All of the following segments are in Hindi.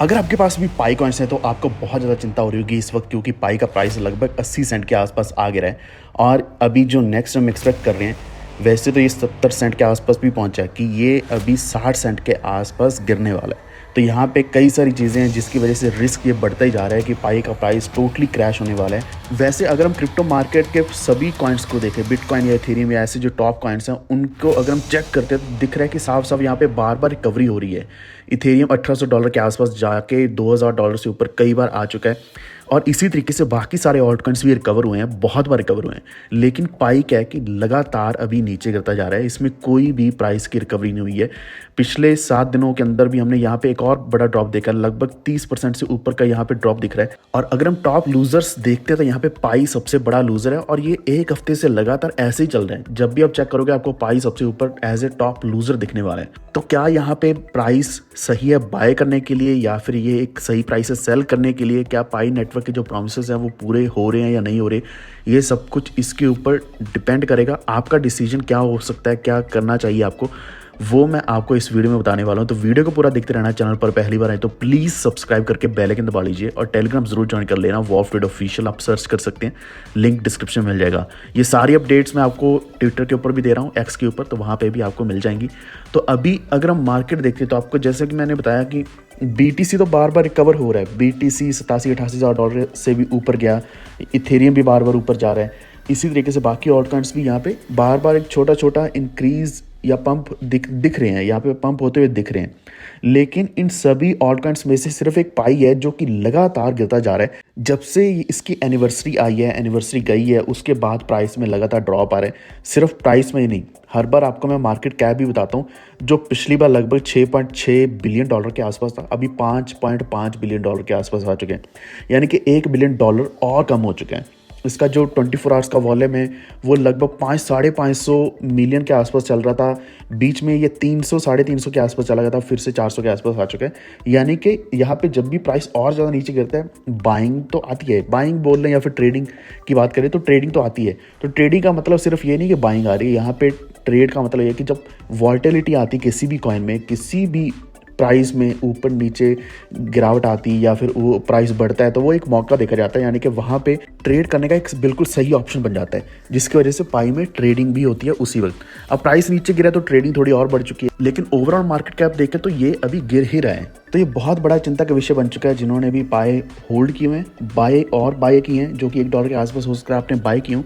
अगर आपके पास भी पाई कॉइन्स हैं तो आपको बहुत ज़्यादा चिंता हो रही होगी इस वक्त, क्योंकि पाई का प्राइस लगभग 80 सेंट के आसपास आ गिरा है। और अभी जो नेक्स्ट हम एक्सपेक्ट कर रहे हैं, वैसे तो ये 70 सेंट के आसपास भी पहुंचा है, कि ये अभी 60 सेंट के आसपास गिरने वाला है। तो यहाँ पे कई सारी चीज़ें हैं जिसकी वजह से रिस्क ये बढ़ता ही जा रहा है कि पाई का प्राइस टोटली क्रैश होने वाला है। वैसे अगर हम क्रिप्टो मार्केट के सभी कॉइन्स को देखें, बिटकॉइन या इथेरियम या ऐसे जो टॉप कॉइन्स हैं, उनको अगर हम चेक करते हैं तो दिख रहा है कि साफ साफ यहाँ पे बार बार रिकवरी हो रही है। इथेरियम $1800 के आसपास जाके $2000 से ऊपर कई बार आ चुका है, और इसी तरीके से बाकी सारे ऑल्ट कॉइन्स भी रिकवर हुए हैं, बहुत बार रिकवर हुए हैं। लेकिन पाई क्या है कि लगातार अभी नीचे गिरता जा रहा है, इसमें कोई भी प्राइस की रिकवरी नहीं हुई है। पिछले 7 दिनों के अंदर भी हमने यहाँ पे एक और बड़ा ड्रॉप देखा, लगभग 30% से ऊपर का यहाँ पे ड्रॉप दिख रहा है। और अगर हम टॉप लूजर्स देखते हैं तो यहाँ पे पाई सबसे बड़ा लूजर है, और ये एक हफ्ते से लगातार ऐसे ही चल रहे हैं। जब भी आप चेक करोगे आपको पाई सबसे ऊपर एज ए टॉप लूजर दिखने वाला है। तो क्या यहाँ पे प्राइस सही है बाय करने के लिए, या फिर ये एक सही प्राइस है सेल करने के लिए? क्या पाई नेटवर्क के जो प्रॉमिसेस हैं वो पूरे हो रहे हैं या नहीं हो रहे? ये सब कुछ इसके ऊपर डिपेंड करेगा। आपका डिसीजन क्या हो सकता है, क्या करना चाहिए आपको, वो मैं आपको इस वीडियो में बताने वाला हूं। तो वीडियो को पूरा देखते रहना। चैनल पर पहली बार आए तो प्लीज़ सब्सक्राइब करके बेल आइकन दबा लीजिए, और टेलीग्राम जरूर ज्वाइन कर लेना, वॉफ ट्रेड ऑफिशियल आप सर्च कर सकते हैं, लिंक डिस्क्रिप्शन में मिल जाएगा। ये सारी अपडेट्स मैं आपको ट्विटर के ऊपर भी दे रहा हूँ, एक्स के ऊपर, तो वहाँ पर भी आपको मिल जाएंगी। तो अभी अगर हम मार्केट देखते हैं तो आपको जैसे कि मैंने बताया कि BTC तो बार बार रिकवर हो रहा है। BTC 87-88 हज़ार डॉलर से भी ऊपर गया, इथेरियम भी बार बार ऊपर जा रहा है। इसी तरीके से बाकी ऑल्ट कॉइन्स भी यहाँ पे बार बार एक छोटा छोटा इंक्रीज या पंप दिख रहे हैं, यहाँ पे पंप होते हुए दिख रहे हैं। लेकिन इन सभी ऑल्ट कॉइन्स में से सिर्फ एक पाई है जो कि लगातार गिरता जा रहा है। जब से इसकी एनिवर्सरी आई है, एनिवर्सरी गई है, उसके बाद प्राइस में लगातार ड्रॉप आ रहा है। सिर्फ प्राइस में ही नहीं, हर बार आपको मैं मार्केट कैप भी बताता हूँ, जो पिछली बार लगभग $6.6 बिलियन के आसपास था, अभी $5.5 बिलियन के आसपास आ चुके हैं। यानी कि $1 बिलियन और कम हो चुके हैं। इसका जो 24 आवर्स का वॉल्यूम है वो लगभग 500-550 मिलियन के आसपास चल रहा था। बीच में ये 300-350 के आसपास चला गया था, फिर से 400 के आसपास आ चुका है। यानी कि यहाँ पे जब भी प्राइस और ज़्यादा नीचे गिरता है, बाइंग तो आती है। बाइंग बोल रहे हैं या फिर ट्रेडिंग की बात करें तो ट्रेडिंग तो आती है। तो ट्रेडिंग का मतलब सिर्फ ये नहीं कि बाइंग आ रही है, यहाँ पे ट्रेड का मतलब ये कि जब वॉलेटिलिटी आती है किसी भी कॉइन में, किसी भी प्राइस में ऊपर नीचे गिरावट आती या फिर वो प्राइस बढ़ता है, तो वो एक मौका देखा जाता है। यानी कि वहाँ पे ट्रेड करने का एक बिल्कुल सही ऑप्शन बन जाता है, जिसकी वजह से पाई में ट्रेडिंग भी होती है उसी वक्त। अब प्राइस नीचे गिरा तो ट्रेडिंग थोड़ी और बढ़ चुकी है, लेकिन ओवरऑल मार्केट कैप देखें तो ये अभी गिर ही रहा है। तो ये बहुत बड़ा चिंता का विषय बन चुका है। जिन्होंने भी पाए होल्ड किए हैं, बाय किए हैं, जो कि $1 के आसपास हो सकता है आपने बाय किए,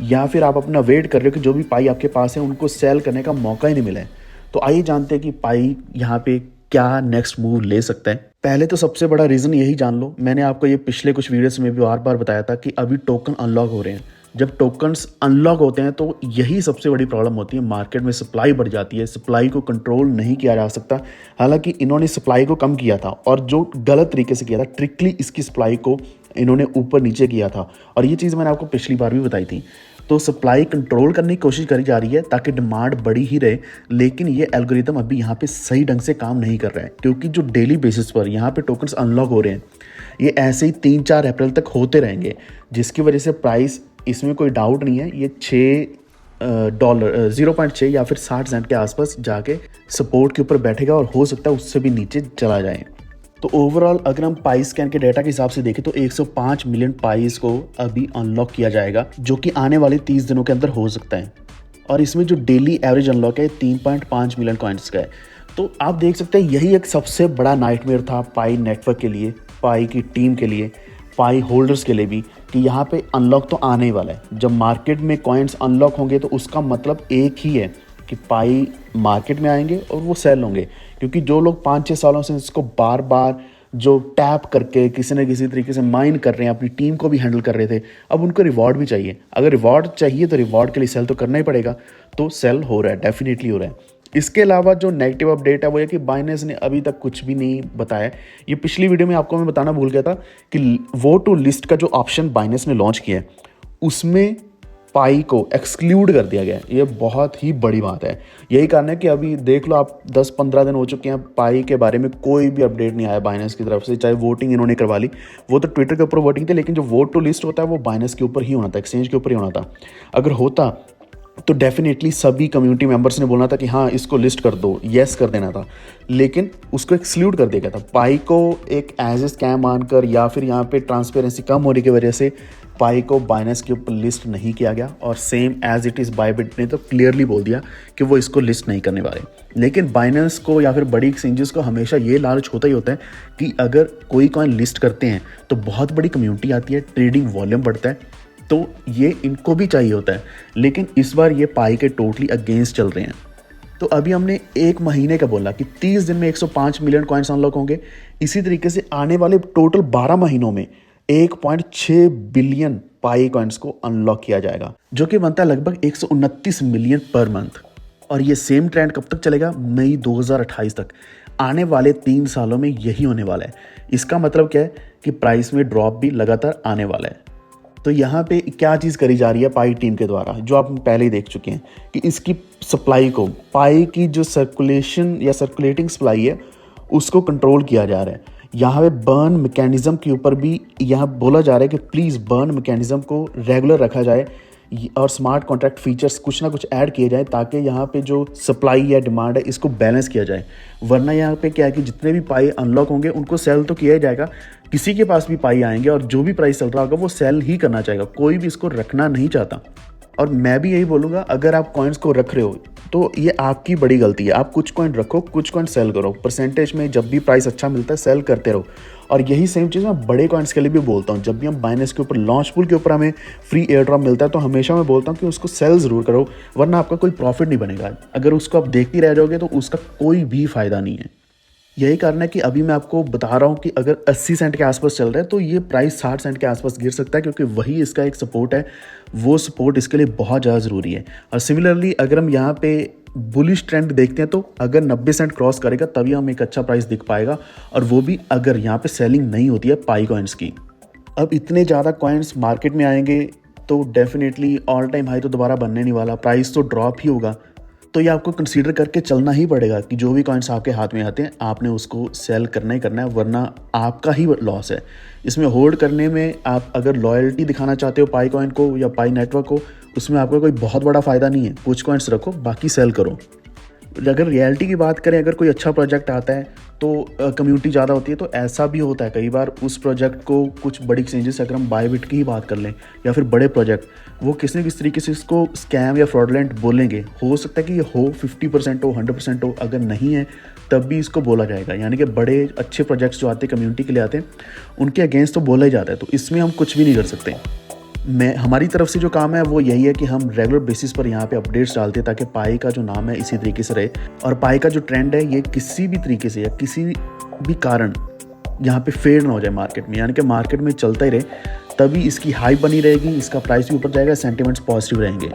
या फिर आप अपना वेट कर रहे हो कि जो भी पाई आपके पास है उनको सेल करने का मौका ही नहीं मिला है। तो आइए जानते हैं कि पाई यहाँ पे क्या नेक्स्ट मूव ले सकता है। पहले तो सबसे बड़ा रीज़न यही जान लो, मैंने आपको ये पिछले कुछ वीडियोस में भी बार बार बताया था कि अभी टोकन अनलॉक हो रहे हैं। जब टोकन्स अनलॉक होते हैं तो यही सबसे बड़ी प्रॉब्लम होती है, मार्केट में सप्लाई बढ़ जाती है, सप्लाई को कंट्रोल नहीं किया जा सकता। हालांकि इन्होंने सप्लाई को कम किया था, और जो गलत तरीके से किया था, ट्रिकली इसकी सप्लाई को इन्होंने ऊपर नीचे किया था, और ये चीज़ मैंने आपको पिछली बार भी बताई थी। तो सप्लाई कंट्रोल करने की कोशिश करी जा रही है ताकि डिमांड बढ़ी ही रहे, लेकिन ये एल्गोरिदम अभी यहाँ पे सही ढंग से काम नहीं कर रहा है, क्योंकि जो डेली बेसिस पर यहाँ पे टोकन्स अनलॉक हो रहे हैं, ये ऐसे ही 3-4 अप्रैल तक होते रहेंगे, जिसकी वजह से प्राइस, इसमें कोई डाउट नहीं है, ये $0.6 या फिर 60 सेंट के आसपास जाके सपोर्ट के ऊपर बैठेगा, और हो सकता है उससे भी नीचे चला जाए। तो ओवरऑल अगर हम पाई स्कैन के डेटा के हिसाब से देखें तो 105 मिलियन पाइस को अभी अनलॉक किया जाएगा, जो कि आने वाले 30 दिनों के अंदर हो सकता है। और इसमें जो डेली एवरेज अनलॉक है 3.5 मिलियन कॉइन्स का है। तो आप देख सकते हैं यही एक सबसे बड़ा नाइटमेयर था पाई नेटवर्क के लिए, पाई की टीम के लिए, पाई होल्डर्स के लिए भी, कि यहाँ पे अनलॉक तो आने ही वाला है। जब मार्केट में कॉइन्स अनलॉक होंगे तो उसका मतलब एक ही है कि पाई मार्केट में आएंगे और वो सेल होंगे। क्योंकि जो लोग 5-6 सालों से इसको बार बार जो टैप करके किसी न किसी तरीके से माइन कर रहे हैं, अपनी टीम को भी हैंडल कर रहे थे, अब उनको रिवॉर्ड भी चाहिए। अगर रिवॉर्ड चाहिए तो रिवॉर्ड के लिए सेल तो करना ही पड़ेगा, तो सेल हो रहा है, डेफिनेटली हो रहा है। इसके अलावा जो नेगेटिव अपडेट है वो है कि बाइनेंस ने अभी तक कुछ भी नहीं बताया। ये पिछली वीडियो में आपको मैं बताना भूल गया था कि वो टू लिस्ट का जो ऑप्शन बाइनेंस ने लॉन्च किया है, उसमें पाई को एक्सक्लूड कर दिया गया है। ये बहुत ही बड़ी बात है। यही कारण है कि अभी देख लो आप 10-15 दिन हो चुके हैं, पाई के बारे में कोई भी अपडेट नहीं आया बाइनेंस की तरफ से। चाहे वोटिंग इन्होंने करवा ली, वो तो ट्विटर के ऊपर वोटिंग थी, लेकिन जो वोट टू लिस्ट होता है वो बाइनेंस के ऊपर ही होना था, एक्सचेंज के ऊपर ही होना था। अगर होता तो डेफिनेटली सभी कम्युनिटी मेंबर्स ने बोलना था कि हाँ इसको लिस्ट कर दो, येस कर देना था, लेकिन उसको एक्सक्लूड कर दिया गया था। पाई को एक एज ए स्कैम मानकर या फिर यहाँ पे ट्रांसपेरेंसी कम होने की वजह से पाई को बाइनेंस के ऊपर लिस्ट नहीं किया गया, और same as it is Bybit ने तो क्लियरली बोल दिया कि वो इसको लिस्ट नहीं करने वाले। लेकिन बाइनेंस को या फिर बड़ी एक्सचेंजेस को हमेशा ये लालच होता ही होता है कि अगर कोई कॉइन लिस्ट करते हैं तो बहुत बड़ी कम्युनिटी आती है, ट्रेडिंग वॉल्यूम बढ़ता है, तो ये इनको भी चाहिए होता है। लेकिन इस बार ये पाई के टोटली अगेंस्ट चल रहे हैं। तो अभी हमने एक महीने का बोला कि 30 दिन में 105 मिलियन कॉइन्स अनलॉक होंगे। इसी तरीके से आने वाले टोटल 12 महीनों में 1.6 बिलियन पाई कॉइन्स को अनलॉक किया जाएगा, जो कि बनता है लगभग 129 मिलियन पर मंथ। और ये सेम ट्रेंड कब तक चलेगा? मई 2028 तक। आने वाले 3 सालों में यही होने वाला है। इसका मतलब क्या है कि प्राइस में ड्रॉप भी लगातार आने वाला है। तो यहाँ पे क्या चीज़ करी जा रही है पाई टीम के द्वारा, जो आप पहले ही देख चुके हैं कि इसकी सप्लाई को, पाई की जो सर्कुलेशन या सर्कुलेटिंग सप्लाई है उसको कंट्रोल किया जा रहा है। यहाँ पे बर्न मैकेनिज़्म के ऊपर भी यहाँ बोला जा रहा है कि प्लीज़ बर्न मैकेनिज़्म को रेगुलर रखा जाए और स्मार्ट कॉन्ट्रैक्ट फीचर्स कुछ ना कुछ ऐड किए जाए, ताकि यहाँ पे जो सप्लाई या डिमांड है इसको बैलेंस किया जाए। वरना यहाँ पे क्या है कि जितने भी पाई अनलॉक होंगे उनको सेल तो किया ही जाएगा, किसी के पास भी पाई आएंगे और जो भी प्राइस चल रहा होगा वो सेल ही करना चाहेगा, कोई भी इसको रखना नहीं चाहता। और मैं भी यही बोलूँगा, अगर आप कॉइन्स को रख रहे हो तो ये आपकी बड़ी गलती है। आप कुछ कॉइन रखो, कुछ कॉइन सेल करो, परसेंटेज में जब भी प्राइस अच्छा मिलता है सेल करते रहो। और यही सेम चीज़ मैं बड़े कॉइन्स के लिए भी बोलता हूँ। जब भी हम बाइनेंस के ऊपर, लॉन्च पूल के ऊपर हमें फ्री एयर ड्रॉप मिलता है तो हमेशा मैं बोलता हूँ कि उसको सेल ज़रूर करो, वरना आपका कोई प्रॉफिट नहीं बनेगा। अगर उसको आप देखते रह जाओगे तो उसका कोई भी फ़ायदा नहीं है। यही कारण है कि अभी मैं आपको बता रहा हूँ कि अगर 80 सेंट के आसपास चल रहा है तो ये प्राइस 60 सेंट के आसपास गिर सकता है, क्योंकि वही इसका एक सपोर्ट है। वो सपोर्ट इसके लिए बहुत ज़्यादा ज़रूरी है। और सिमिलरली अगर हम यहाँ पे बुलिश ट्रेंड देखते हैं तो अगर 90 सेंट क्रॉस करेगा तभी हमें एक अच्छा प्राइस दिख पाएगा, और वो भी अगर यहाँ पे सेलिंग नहीं होती है पाई कॉइन्स की। अब इतने ज़्यादा कॉइन्स मार्केट में आएंगे तो डेफिनेटली ऑल टाइम हाई तो दोबारा बनने नहीं वाला, प्राइस तो ड्रॉप ही होगा। तो ये आपको कंसीडर करके चलना ही पड़ेगा कि जो भी कॉइन्स आपके हाथ में आते हैं आपने उसको सेल करना ही करना है, वरना आपका ही लॉस है। इसमें होल्ड करने में आप अगर लॉयल्टी दिखाना चाहते हो पाई कॉइन को या पाई नेटवर्क को, उसमें आपका कोई बहुत बड़ा फ़ायदा नहीं है। कुछ कॉइन्स रखो, बाकी सेल करो। अगर रियलिटी की बात करें, अगर कोई अच्छा प्रोजेक्ट आता है तो कम्युनिटी ज़्यादा होती है, तो ऐसा भी होता है कई बार उस प्रोजेक्ट को कुछ बड़ी एक्सचेंजेस, अगर हम बायबिट की ही बात कर लें या फिर बड़े प्रोजेक्ट, वो किसी न किसी तरीके से इसको स्कैम या फ्रॉडलेंट बोलेंगे। हो सकता है कि ये हो 50% हो, 100% हो, अगर नहीं है तब भी इसको बोला जाएगा। यानी कि बड़े अच्छे प्रोजेक्ट्स जो आते हैं, कम्युनिटी के लिए आते हैं, उनके अगेंस्ट तो बोला ही जाता है। तो इसमें हम कुछ भी नहीं कर सकते। हमारी तरफ से जो काम है वो यही है कि हम रेगुलर बेसिस पर यहाँ पे अपडेट्स डालते हैं, ताकि पाई का जो नाम है इसी तरीके से रहे, और पाई का जो ट्रेंड है ये किसी भी तरीके से या किसी भी कारण यहाँ पे फेड ना हो जाए मार्केट में। यानी कि मार्केट में चलता ही रहे, तभी इसकी हाइप बनी रहेगी, इसका प्राइस भी ऊपर जाएगा, सेंटिमेंट्स पॉजिटिव रहेंगे।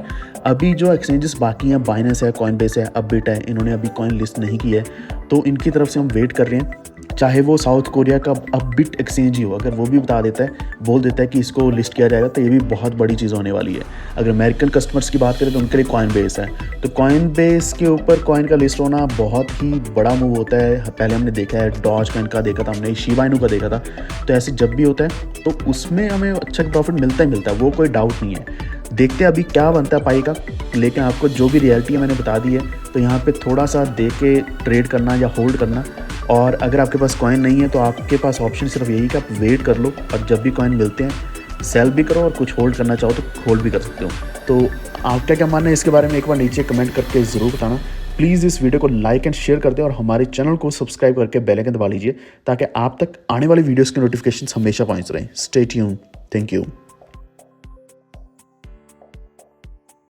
अभी जो एक्सचेंजेस बाकी हैं, बाइनेंस है, कॉइनबेस है, अपबिट है, इन्होंने अभी कॉइन लिस्ट नहीं की है, तो इनकी तरफ से हम वेट कर रहे हैं। चाहे वो साउथ कोरिया का अपबिट एक्सचेंज ही हो, अगर वो भी बता देता है, बोल देता है कि इसको लिस्ट किया जाएगा, तो ये भी बहुत बड़ी चीज़ होने वाली है। अगर अमेरिकन कस्टमर्स की बात करें तो उनके लिए कॉइनबेस है, तो कॉइनबेस के ऊपर कॉइन का लिस्ट होना बहुत ही बड़ा मूव होता है। पहले हमने देखा है, डॉज कॉइन का देखा था हमने, शिबा इनू का देखा था। तो ऐसे जब भी होता है तो उसमें हमें अच्छा प्रॉफिट मिलता ही मिलता है, वो कोई डाउट नहीं है। देखते हैं अभी क्या बनता है पाई का, लेकिन आपको जो भी रियलिटी है मैंने बता दी है। तो यहाँ पे थोड़ा सा देख के ट्रेड करना या होल्ड करना, और अगर आपके पास कॉइन नहीं है तो आपके पास ऑप्शन सिर्फ यही कि आप वेट कर लो, और जब भी कॉइन मिलते हैं सेल भी करो, और कुछ होल्ड करना चाहो तो होल्ड भी कर सकते हो। तो आपका क्या मानना है इसके बारे में, एक बार नीचे कमेंट करके ज़रूर बताना। प्लीज़ इस वीडियो को लाइक एंड शेयर कर दें, और हमारे चैनल को सब्सक्राइब करके बेल आइकन दबा लीजिए, ताकि आप तक आने वाली वीडियोज़ के नोटिफिकेशन हमेशा पहुँच रहे। Stay tuned. Thank you.